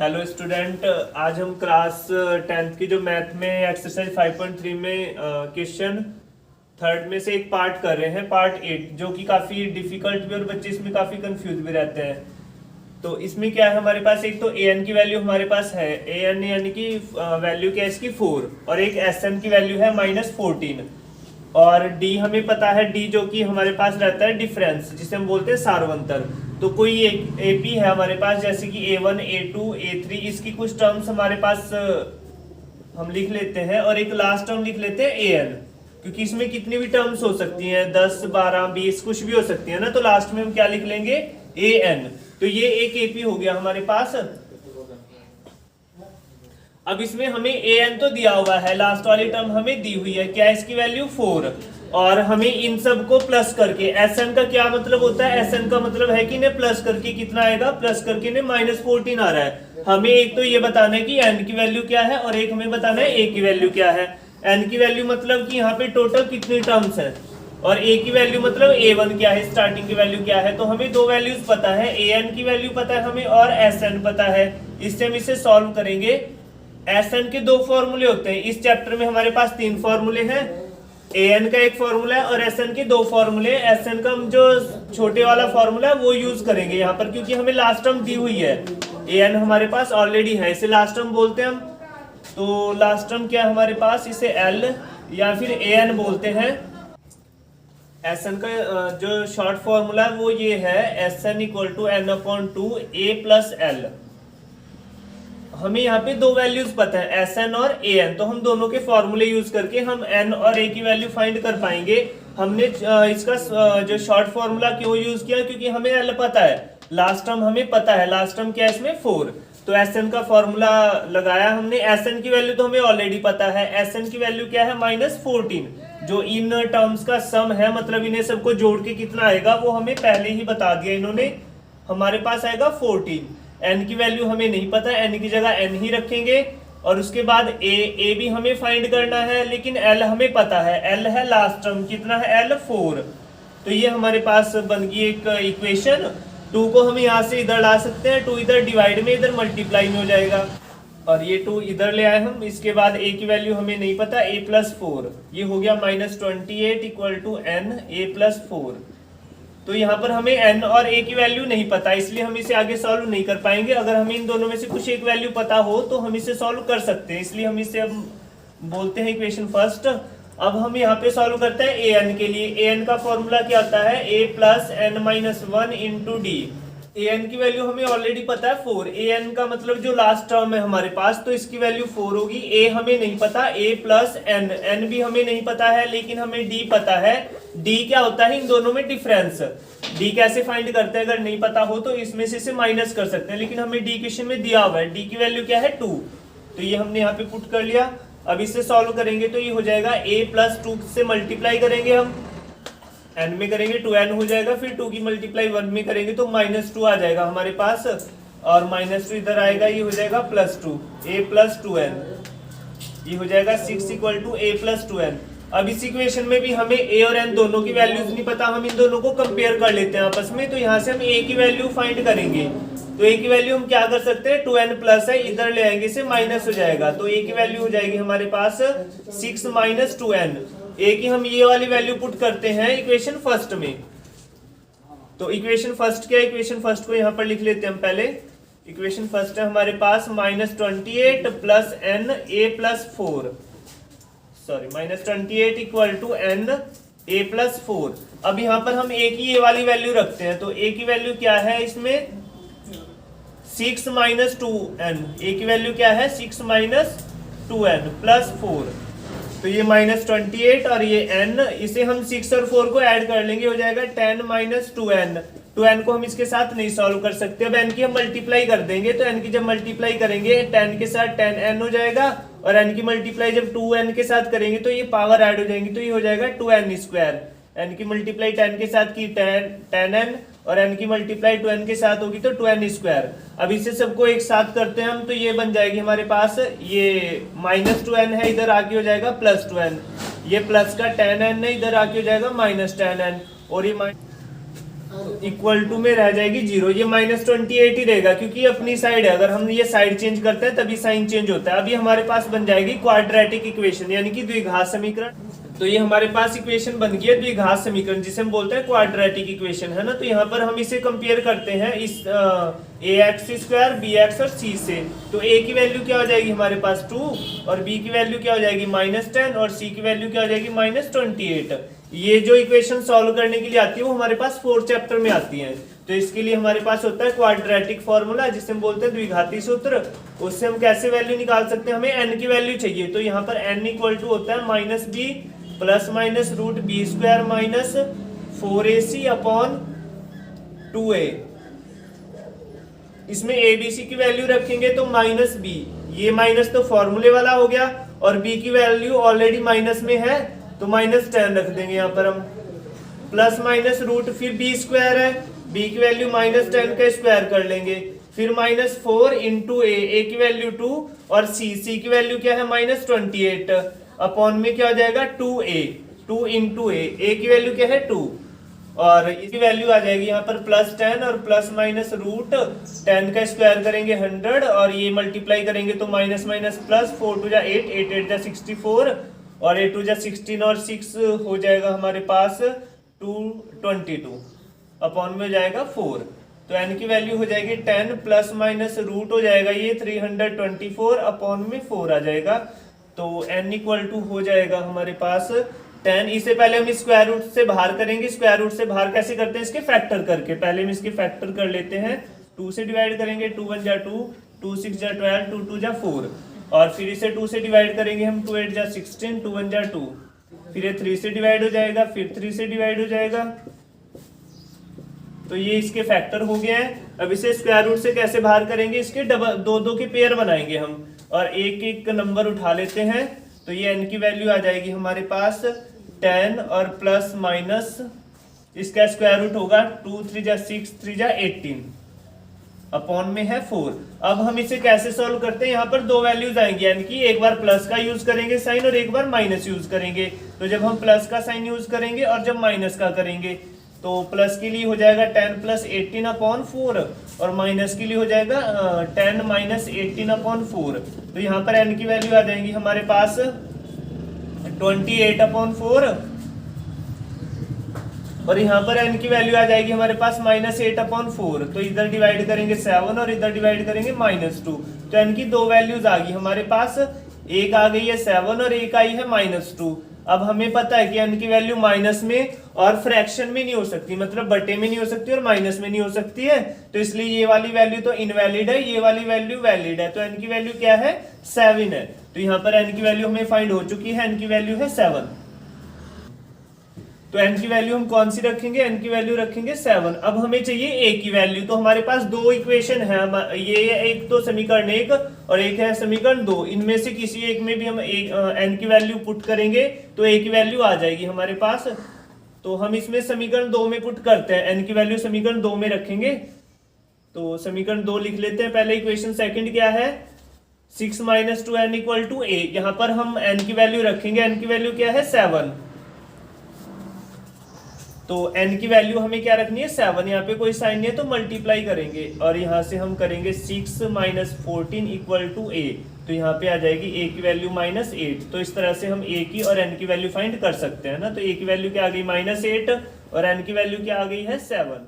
Hello student, आज हम class 10th की जो मैथ में एक्सरसाइज 5.3 में क्वेश्चन थर्ड में से एक पार्ट कर रहे हैं, पार्ट 8, जो कि काफ़ी डिफिकल्ट भी और बच्चे इसमें काफ़ी कंफ्यूज भी रहते हैं। तो इसमें क्या है, हमारे पास एक तो an की वैल्यू हमारे पास है, an यानी कि वैल्यू क्या है इसकी 4, और एक sn की वैल्यू है -14, और d हमें पता है, d जो कि हमारे पास रहता है डिफरेंस, जिसे हम बोलते हैं सारवंतर। तो कोई एक AP है हमारे पास, जैसे कि A1 A2 A3, इसकी कुछ टर्म्स हमारे पास हम लिख लेते हैं, और एक लास्ट टर्म लिख लेते हैं an, क्योंकि इसमें कितनी भी टर्म्स हो सकती हैं, 10 12 20 कुछ भी हो सकती है ना। तो लास्ट में हम क्या लिख लेंगे, an। तो ये एक AP हो गया हमारे पास। अब इसमें हमें an तो दिया हुआ है, लास्ट वाली टर्म हमें दी हुई है, क्या है इसकी वैल्यू 4, और हमें इन सब को प्लस करके, Sn का क्या मतलब होता है, Sn का मतलब है कि इन्हें प्लस करके कितना आएगा, प्लस करके इन्हें -14 आ रहा है। हमें एक तो ये बताना है कि n की वैल्यू क्या है, और एक हमें बताना है a की वैल्यू क्या है। n की वैल्यू मतलब कि यहाँ पे टोटल कितनी टर्म्स है, और a की वैल्यू मतलब a1 क्या है, स्टार्टिंग की वैल्यू क्या है। तो हमें दो वैल्यूज पता है, an की वैल्यू पता है हमें, और Sn पता है। इससे हम इसे सॉल्व करेंगे। Sn के दो फॉर्मूले होते हैं, इस चैप्टर में हमारे पास 3 फॉर्मूले हैं, an का एक फॉर्मूला है और Sn के 2 फॉर्मूले। Sn का हम जो छोटे वाला फॉर्मूला है वो यूज करेंगे यहाँ पर, क्योंकि हमें लास्ट टर्म दी हुई है, an हमारे पास ऑलरेडी है, इसे लास्ट टर्म बोलते हैं हम। तो लास्ट टर्म क्या है हमारे पास, इसे l या फिर an बोलते हैं। Sn का जो शॉर्ट फॉर्मूला है वो ये है, Sn = n/2 a + l। हमें यहाँ पे दो वैल्यूज पता है, Sn और an, तो हम दोनों के फॉर्मूले यूज करके हम n और a की वैल्यू फाइंड कर पाएंगे। हमने इसका जो शॉर्ट फॉर्मूला क्यों यूज किया, क्योंकि हमें l पता है, लास्ट टर्म हमें पता है, लास्ट टर्म क्या है इसमें 4। तो Sn का फॉर्मूला लगाया हमने। Sn की वैल्यू तो हमें ऑलरेडी पता है, Sn की वैल्यू क्या है -14, जो इन टर्म्स का सम है, मतलब इन्हें सबको जोड़ के कितना आएगा वो हमें पहले ही बता दिया इन्होंने, हमारे पास आएगा 14। n की वैल्यू हमें नहीं पता, n की जगह n ही रखेंगे, और उसके बाद a भी हमें फाइंड करना है, लेकिन l हमें पता है, l है लास्ट टर्म, कितना है l 4। तो ये हमारे पास बन गई एक इक्वेशन। 2 को हम यहाँ से इधर ला सकते हैं, 2 इधर डिवाइड में, इधर मल्टीप्लाई में हो जाएगा, और ये 2 इधर ले आए हम। इसके बाद a की वैल्यू हमें नहीं पता, a + 4, ये हो गया -28 = n a + 4। तो यहाँ पर हमें n और a की वैल्यू नहीं पता, इसलिए हम इसे आगे सॉल्व नहीं कर पाएंगे। अगर हमें इन दोनों में से कुछ एक वैल्यू पता हो तो हम इसे सॉल्व कर सकते हैं, इसलिए हम इसे अब बोलते हैं इक्वेशन फर्स्ट। अब हम यहाँ पे सॉल्व करते हैं an के लिए। an का फॉर्मूला क्या होता है, a + n-1 × d। an की वैल्यू हमें ऑलरेडी पता है 4, an का मतलब जो लास्ट टर्म है हमारे पास, तो इसकी वैल्यू 4 होगी। a हमें नहीं पता, a + n, n भी हमें नहीं पता है, लेकिन हमें d पता है। d क्या होता है इन दोनों में डिफरेंस। d कैसे फाइंड करते हैं, अगर नहीं पता हो तो इसमें से इसे माइनस कर सकते हैं, लेकिन हमें d क्वेश्चन में दिया हुआ है, d की वैल्यू क्या है 2, तो ये हमने यहाँ पे पुट कर लिया। अब इसे सॉल्व करेंगे तो ये हो जाएगा, a + 2 से मल्टीप्लाई करेंगे हम, n में करेंगे 2n हो जाएगा, फिर 2 की मल्टीप्लाई 1 में करेंगे तो -2 आ जाएगा हमारे पास, और -2 इधर आएगा, ये हो जाएगा +2, a + 2n, ये हो जाएगा 6 = a + 2n। अब इस इक्वेशन में भी हमें a और n दोनों की वैल्यूज नहीं पता, हम इन दोनों को कंपेयर कर लेते हैं आपस में। तो यहाँ से हम a की वैल्यू फाइंड करेंगे, तो a की वैल्यू हम क्या कर सकते हैं, 2n प्लस है, इधर ले आएंगे से माइनस हो जाएगा, तो a की वैल्यू हो जाएगी हमारे पास 6 - 2n। a की हम ये वाली वैल्यू पुट करते हैं इक्वेशन फर्स्ट में। तो इक्वेशन फर्स्ट क्या है, इक्वेशन फर्स्ट को यहाँ पर लिख लेते हैं हम पहले। इक्वेशन फर्स्ट है हमारे पास -28 + n a + 4, sorry -28 = n a + 4। अब यहाँ पर हम a की ये वाली वैल्यू रखते हैं, तो a की वैल्यू क्या है इसमें 6 - 2n, a की वैल्यू क्या है 6 - 2n + 4, तो ये -28 और ये n, इसे हम 6 और 4 को ऐड कर लेंगे, हो जाएगा 10 - 2n। 2n को हम इसके साथ नहीं सॉल्व कर सकते, अब n की हम मल्टीप्लाई कर देंगे, तो n की जब मल्टीप्लाई करेंगे 10 के साथ 10n हो जाएगा, और n की मल्टीप्लाई जब 2n के साथ करेंगे तो ये पावर ऐड हो जाएंगी, तो ये हो जाएगा 2n²। n की मल्टीप्लाई 10 के साथ की 10n, और n की मल्टीप्लाई 2n के साथ होगी तो 2n²। अब इसे सबको एक साथ करते हैं हम, तो ये बन जाएगी हमारे पास, ये -2n है, इधर आके हो जाएगा +2n, ये प्लस का 10n है, इधर आके हो जाएगा -10n, और ये इक्वल टू में रह जाएगी 0। ये -28 ही रहेगा क्योंकि अपनी साइड है, अगर हम ये साइड चेंज करते हैं तभी साइन चेंज होता है। अभी हमारे पास बन जाएगी क्वाड्रेटिक इक्वेशन यानी कि द्विघात समीकरण। तो ये हमारे पास इक्वेशन बन गई है द्विघात समीकरण, जिसे हम बोलते हैं क्वाड्रेटिक इक्वेशन, है ना। तो यहाँ पर हम इसे कंपेयर करते हैं इस ax² bx और c से। तो a की वैल्यू क्या हो जाएगी हमारे पास 2 और b की वैल्यू क्या हो जाएगी -10 और c की वैल्यू क्या हो जाएगी -28। ये जो इक्वेशन सॉल्व करने के लिए आती है वो हमारे पास 4th चैप्टर में आती है। तो इसके लिए हमारे पास होता है क्वाड्रेटिक फॉर्मूला, जिसे हम बोलते हैं द्विघाती सूत्र। उससे हम कैसे वैल्यू निकाल सकते हैं, हमें n की वैल्यू चाहिए। तो यहाँ पर n इक्वल टू होता है -b ± √b² -4ac upon 2a। इसमें a b c की वैल्यू रखेंगे तो -b, ये माइनस तो फॉर्मूले वाला हो गया, और b की वैल्यू ऑलरेडी माइनस में है तो -10 रख देंगे यहाँ पर हम, प्लस माइनस रूट, फिर b² है, b की वैल्यू -10 का स्क्वायर कर लेंगे, फिर -4 इंटू a की वैल्यू 2 और c की वैल्यू क्या है -28 अपॉन में क्या हो जाएगा 2a, 2 इंटू a की वैल्यू क्या है 2 और इसकी वैल्यू आ जाएगी यहाँ पर +10 और प्लस माइनस रूट 10 का स्क्वायर करेंगे 100 और ये मल्टीप्लाई करेंगे तो माइनस माइनस प्लस, 4 2 जा 8, 8 8 जा 64 और 8 2 जा 16 और 6 हो जाएगा हमारे पास 222 अपॉन में हो जाएगा 4। तो n की वैल्यू हो जाएगी 10 प्लस माइनस रूट हो जाएगा ये 324 अपॉन में 4 आ जाएगा। तो n इक्वल टू हो जाएगा हमारे पास 10। इससे पहले हम स्क्वायर रूट से बाहर करेंगे। स्क्वायर रूट से बाहर कैसे करते हैं, इसके फैक्टर करके। पहले हम इसके फैक्टर कर लेते हैं, 2 से डिवाइड करेंगे, 2 1 जा 2, 2 6 जा 12, 2 2 जा 4 और फिर इसे 2 से डिवाइड करेंगे हम, 2 8 जा 16, 2 1 जा 2, फिर ये 3 से डिवाइड हो जाएगा, फिर 3 से डिवाइड हो जाएगा। तो ये इसके फैक्टर हो गए हैं। अब इसे स्क्वायर रूट से कैसे बाहर करेंगे, इसके डबल 2 के पेयर बनाएंगे हम और एक एक नंबर उठा लेते हैं। तो ये n की वैल्यू आ जाएगी हमारे पास 10 और प्लस माइनस इसका स्क्वायर रूट होगा 2 3 जा 6, 3 जा 18 अपॉन में है 4। अब हम इसे कैसे सॉल्व करते हैं, यहाँ पर 2 वैल्यूज आएंगी, यानी कि एक बार प्लस का यूज करेंगे साइन और एक बार माइनस यूज करेंगे। तो जब हम प्लस का साइन यूज करेंगे और जब माइनस का करेंगे तो प्लस के लिए हो जाएगा 10 प्लस 18 अपॉन 4 और माइनस के लिए हो जाएगा 10 माइनस 18 अपॉन 4। तो यहाँ पर n की वैल्यू आ जाएंगी हमारे पास 28 अपॉन 4 और यहाँ पर n की वैल्यू आ जाएगी हमारे पास -8 अपॉन 4। तो इधर डिवाइड करेंगे 7 और इधर डिवाइड करेंगे -2। तो n की 2 वैल्यूज आ गई हमारे पास, एक आ गई है 7 और एक आई है -2। अब हमें पता है कि n की वैल्यू माइनस में और फ्रैक्शन में नहीं हो सकती, मतलब बटे में नहीं हो सकती और माइनस में नहीं हो सकती है। तो इसलिए ये वाली वैल्यू तो इनवैलिड है, ये वाली वैल्यू वैलिड है। तो n की वैल्यू क्या है 7 है। तो यहाँ पर n की वैल्यू हमें फाइंड हो चुकी है, n की वैल्यू है 7। तो n की वैल्यू हम कौन सी रखेंगे, n की वैल्यू रखेंगे 7। अब हमें चाहिए a की वैल्यू। तो हमारे पास 2 इक्वेशन है, ये एक तो समीकरण 1 और एक है समीकरण 2। इनमें से किसी एक में भी हम n की वैल्यू पुट करेंगे तो a की वैल्यू आ जाएगी हमारे पास। तो हम इसमें समीकरण 2 में पुट करते हैं, n की वैल्यू समीकरण 2 में रखेंगे। तो समीकरण 2 लिख लेते हैं पहले। इक्वेशन सेकंड क्या है, 6 - 2n = a। यहाँ पर हम n की वैल्यू रखेंगे, n की वैल्यू क्या है 7। तो n की वैल्यू हमें क्या रखनी है 7। यहाँ पे कोई साइन नहीं है तो मल्टीप्लाई करेंगे और यहाँ से हम करेंगे 6 - 14 = a। तो यहाँ पे आ जाएगी a की वैल्यू -8। तो इस तरह से हम a की और n की वैल्यू फाइंड कर सकते हैं ना। तो a की वैल्यू क्या आ गई -8 और n की वैल्यू क्या आ गई है 7।